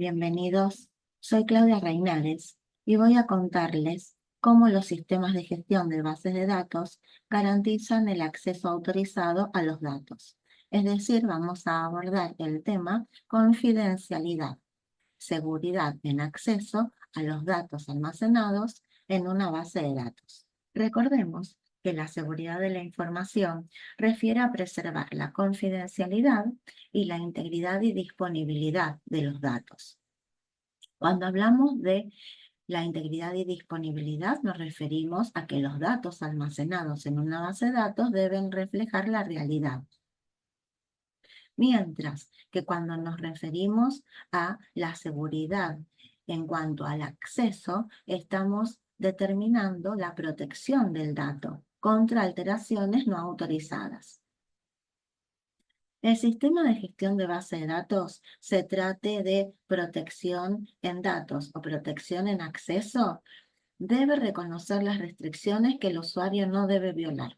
bienvenidos. Soy Claudia Reinares y voy a contarles cómo los sistemas de gestión de bases de datos garantizan el acceso autorizado a los datos. Es decir, vamos a abordar el tema confidencialidad, seguridad en acceso a los datos almacenados en una base de datos. Recordemos que la seguridad de la información refiere a preservar la confidencialidad y la integridad y disponibilidad de los datos. Cuando hablamos de la integridad y disponibilidad, nos referimos a que los datos almacenados en una base de datos deben reflejar la realidad. Mientras que cuando nos referimos a la seguridad en cuanto al acceso, estamos determinando la protección del dato contra alteraciones no autorizadas. El sistema de gestión de base de datos se trate de protección en datos o protección en acceso, debe reconocer las restricciones que el usuario no debe violar.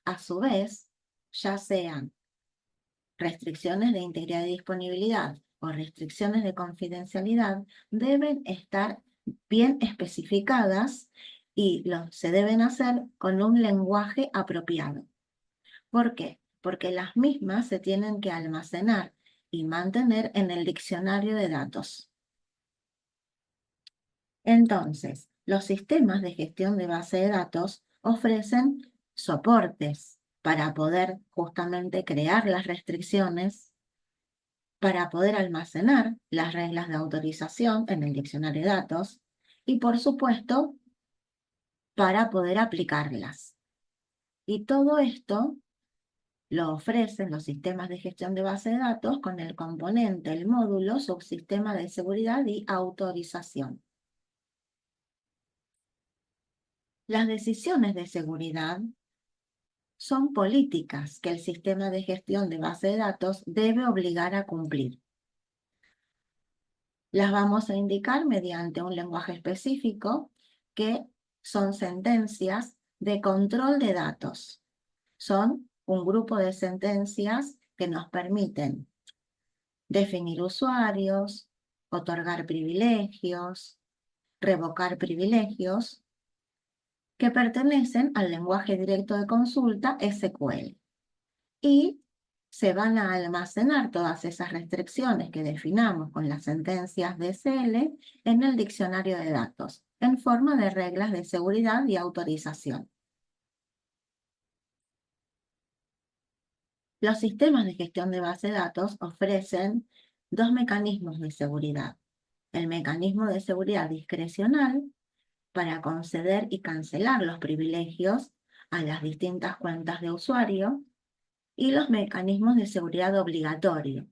A su vez, ya sean restricciones de integridad y disponibilidad o restricciones de confidencialidad, deben estar bien especificadas y se deben hacer con un lenguaje apropiado. ¿Por qué? Porque las mismas se tienen que almacenar y mantener en el diccionario de datos. Entonces, los sistemas de gestión de base de datos ofrecen soportes para poder justamente crear las restricciones, para poder almacenar las reglas de autorización en el diccionario de datos y, por supuesto, para poder aplicarlas. Y todo esto lo ofrecen los sistemas de gestión de base de datos con el componente, el módulo, subsistema de seguridad y autorización. Las decisiones de seguridad son políticas que el sistema de gestión de base de datos debe obligar a cumplir. Las vamos a indicar mediante un lenguaje específico que son sentencias de control de datos. Son un grupo de sentencias que nos permiten definir usuarios, otorgar privilegios, revocar privilegios, que pertenecen al lenguaje directo de consulta SQL. Y se van a almacenar todas esas restricciones que definamos con las sentencias de SL en el diccionario de datos, en forma de reglas de seguridad y autorización. Los sistemas de gestión de base de datos ofrecen dos mecanismos de seguridad. El mecanismo de seguridad discrecional, para conceder y cancelar los privilegios a las distintas cuentas de usuario, y los mecanismos de seguridad obligatorio,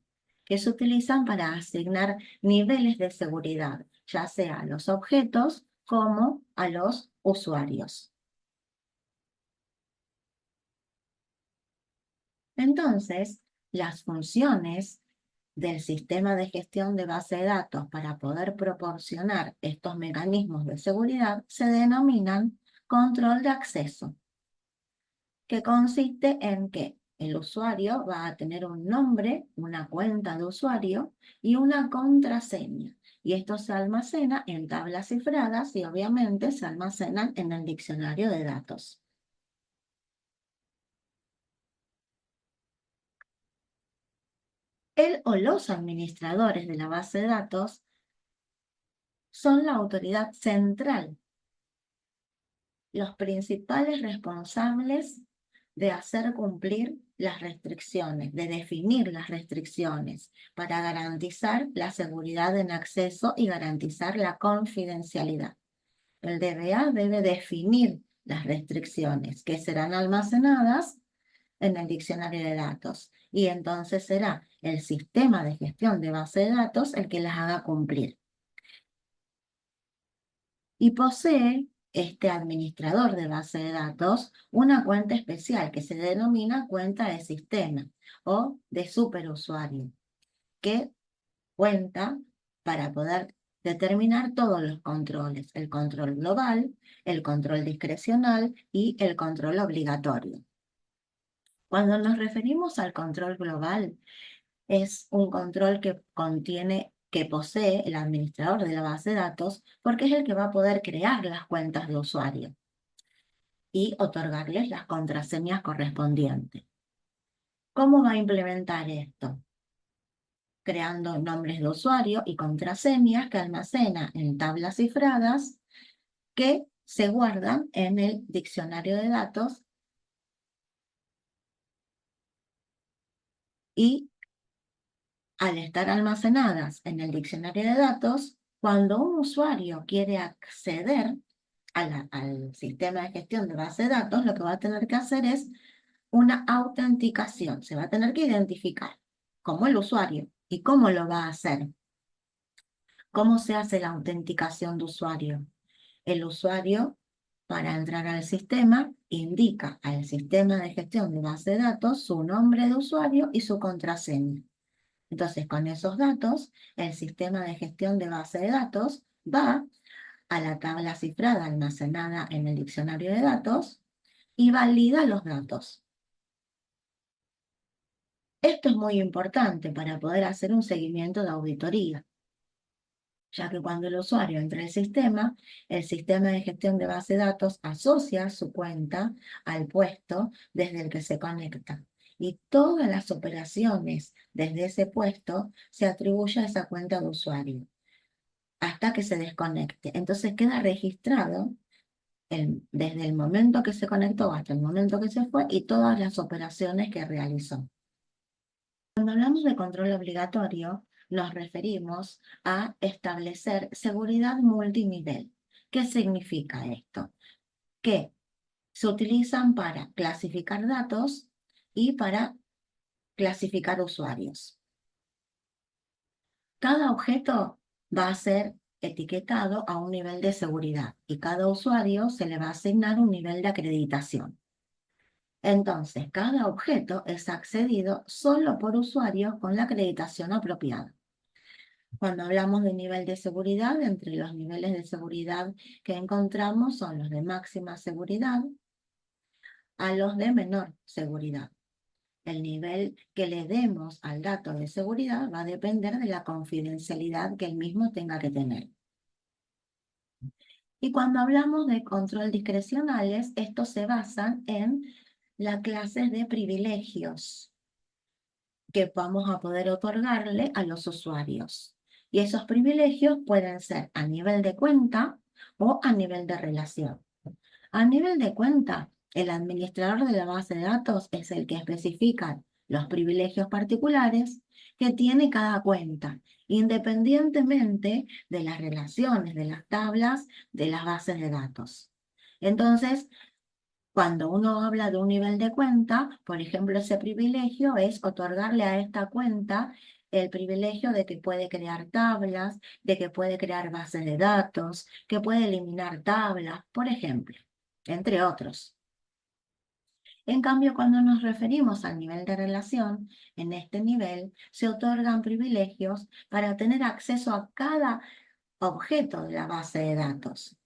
que se utilizan para asignar niveles de seguridad, ya sea a los objetos como a los usuarios. Entonces, las funciones del sistema de gestión de base de datos para poder proporcionar estos mecanismos de seguridad se denominan control de acceso, que consiste en que el usuario va a tener un nombre, una cuenta de usuario y una contraseña. Y esto se almacena en tablas cifradas y obviamente se almacenan en el diccionario de datos. El o los administradores de la base de datos son la autoridad central, los principales responsables de hacer cumplir las restricciones, de definir las restricciones para garantizar la seguridad en acceso y garantizar la confidencialidad. El DBA debe definir las restricciones que serán almacenadas en el diccionario de datos y entonces será el sistema de gestión de base de datos el que las haga cumplir. Y posee este administrador de base de datos una cuenta especial que se denomina cuenta de sistema o de superusuario, que cuenta para poder determinar todos los controles, el control global, el control discrecional y el control obligatorio. Cuando nos referimos al control global, es un control que contiene que posee el administrador de la base de datos, porque es el que va a poder crear las cuentas de usuario y otorgarles las contraseñas correspondientes. ¿Cómo va a implementar esto? Creando nombres de usuario y contraseñas que almacena en tablas cifradas que se guardan en el diccionario de datos y al estar almacenadas en el diccionario de datos, cuando un usuario quiere acceder al sistema de gestión de base de datos, lo que va a tener que hacer es una autenticación. Se va a tener que identificar como el usuario. ¿Y cómo lo va a hacer? ¿Cómo se hace la autenticación de usuario? El usuario, para entrar al sistema, indica al sistema de gestión de base de datos su nombre de usuario y su contraseña. Entonces, con esos datos, el sistema de gestión de base de datos va a la tabla cifrada almacenada en el diccionario de datos y valida los datos. Esto es muy importante para poder hacer un seguimiento de auditoría, ya que cuando el usuario entra al sistema, el sistema de gestión de base de datos asocia su cuenta al puesto desde el que se conecta. Y todas las operaciones desde ese puesto se atribuyen a esa cuenta de usuario hasta que se desconecte. Entonces queda registrado desde el momento que se conectó hasta el momento que se fue y todas las operaciones que realizó. Cuando hablamos de control obligatorio, nos referimos a establecer seguridad multinivel. ¿Qué significa esto? Que se utilizan para clasificar datos y para clasificar usuarios. Cada objeto va a ser etiquetado a un nivel de seguridad y cada usuario se le va a asignar un nivel de acreditación. Entonces, cada objeto es accedido solo por usuarios con la acreditación apropiada. Cuando hablamos de nivel de seguridad, entre los niveles de seguridad que encontramos son los de máxima seguridad a los de menor seguridad. El nivel que le demos al dato de seguridad va a depender de la confidencialidad que el mismo tenga que tener. Y cuando hablamos de control discrecionales, estos se basan en las clases de privilegios que vamos a poder otorgarle a los usuarios. Y esos privilegios pueden ser a nivel de cuenta o a nivel de relación. A nivel de cuenta, el administrador de la base de datos es el que especifica los privilegios particulares que tiene cada cuenta, independientemente de las relaciones, de las tablas, de las bases de datos. Entonces, cuando uno habla de un nivel de cuenta, por ejemplo, ese privilegio es otorgarle a esta cuenta el privilegio de que puede crear tablas, de que puede crear bases de datos, que puede eliminar tablas, por ejemplo, entre otros. En cambio, cuando nos referimos al nivel de relación, en este nivel se otorgan privilegios para tener acceso a cada objeto de la base de datos.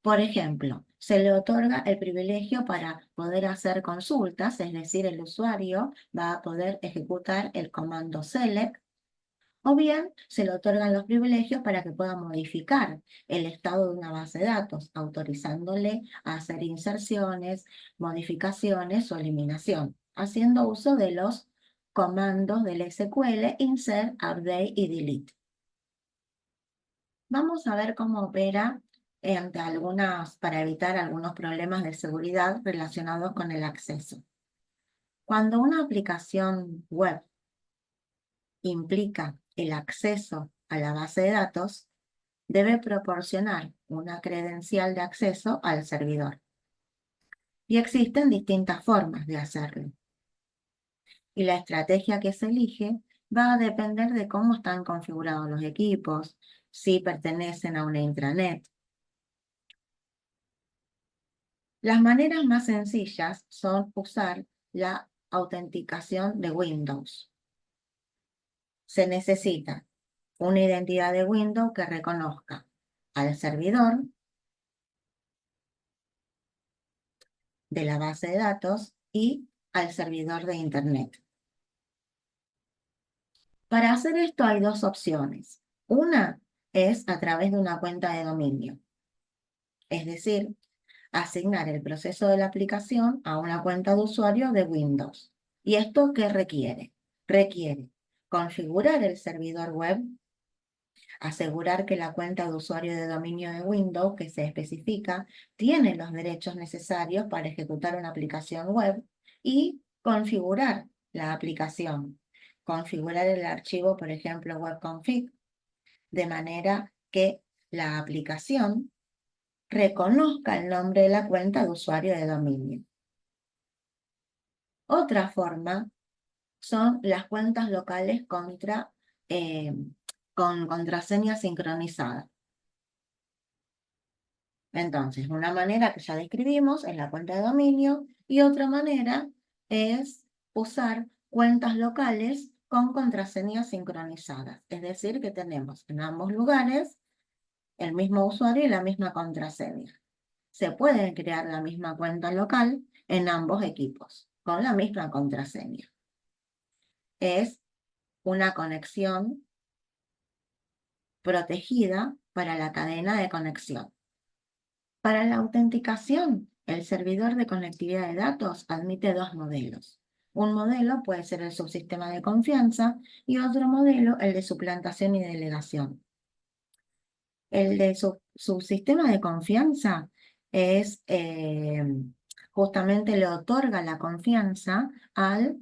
Por ejemplo, se le otorga el privilegio para poder hacer consultas, es decir, el usuario va a poder ejecutar el comando select, o bien se le otorgan los privilegios para que pueda modificar el estado de una base de datos, autorizándole a hacer inserciones, modificaciones o eliminación, haciendo uso de los comandos del SQL insert, update y delete. Vamos a ver cómo opera para evitar algunos problemas de seguridad relacionados con el acceso. Cuando una aplicación web implica el acceso a la base de datos, debe proporcionar una credencial de acceso al servidor. Y existen distintas formas de hacerlo. Y la estrategia que se elige va a depender de cómo están configurados los equipos, si pertenecen a una intranet. Las maneras más sencillas son usar la autenticación de Windows. Se necesita una identidad de Windows que reconozca al servidor de la base de datos y al servidor de Internet. Para hacer esto hay dos opciones. Una es a través de una cuenta de dominio, es decir, asignar el proceso de la aplicación a una cuenta de usuario de Windows. ¿Y esto qué requiere? Requiere configurar el servidor web, asegurar que la cuenta de usuario de dominio de Windows que se especifica tiene los derechos necesarios para ejecutar una aplicación web y configurar la aplicación. Configurar el archivo, por ejemplo, webconfig, de manera que la aplicación reconozca el nombre de la cuenta de usuario de dominio. Otra forma son las cuentas locales con contraseña sincronizada. Entonces, una manera que ya describimos es la cuenta de dominio y otra manera es usar cuentas locales con contraseñas sincronizadas. Es decir, que tenemos en ambos lugares el mismo usuario y la misma contraseña. Se puede crear la misma cuenta local en ambos equipos con la misma contraseña. Es una conexión protegida para la cadena de conexión. Para la autenticación, el servidor de conectividad de datos admite dos modelos. Un modelo puede ser el subsistema de confianza y otro modelo el de suplantación y delegación. El de subsistema de confianza es justamente le otorga la confianza al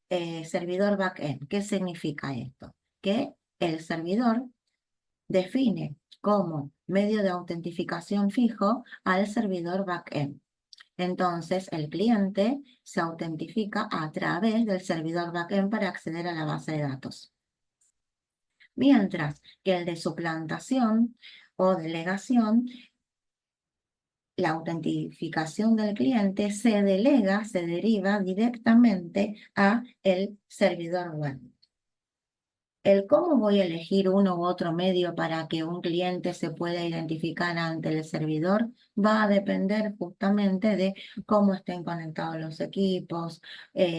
servidor backend. ¿Qué significa esto? Que el servidor define como medio de autentificación fijo al servidor backend. Entonces, el cliente se autentifica a través del servidor backend para acceder a la base de datos. Mientras que el de suplantación o delegación, la autentificación del cliente se delega, se deriva directamente a el servidor web. El cómo voy a elegir uno u otro medio para que un cliente se pueda identificar ante el servidor va a depender justamente de cómo estén conectados los equipos,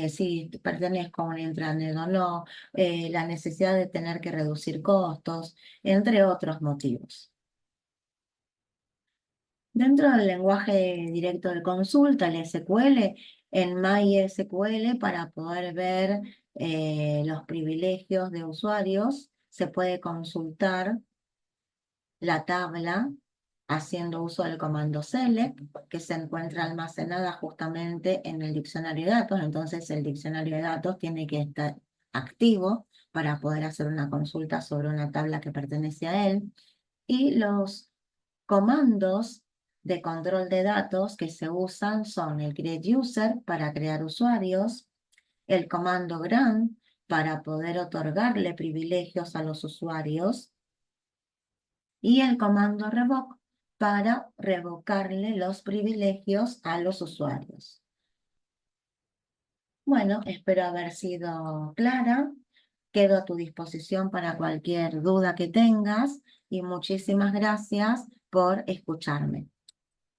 si pertenezco a un intranet o no, la necesidad de tener que reducir costos, entre otros motivos. Dentro del lenguaje directo de consulta, el SQL, en MySQL, para poder ver los privilegios de usuarios, se puede consultar la tabla haciendo uso del comando select, que se encuentra almacenada justamente en el diccionario de datos. Entonces, el diccionario de datos tiene que estar activo para poder hacer una consulta sobre una tabla que pertenece a él. Y los comandos de control de datos que se usan son el create user para crear usuarios, el comando grant para poder otorgarle privilegios a los usuarios y el comando revoke para revocarle los privilegios a los usuarios. Bueno, espero haber sido clara. Quedo a tu disposición para cualquier duda que tengas y muchísimas gracias por escucharme.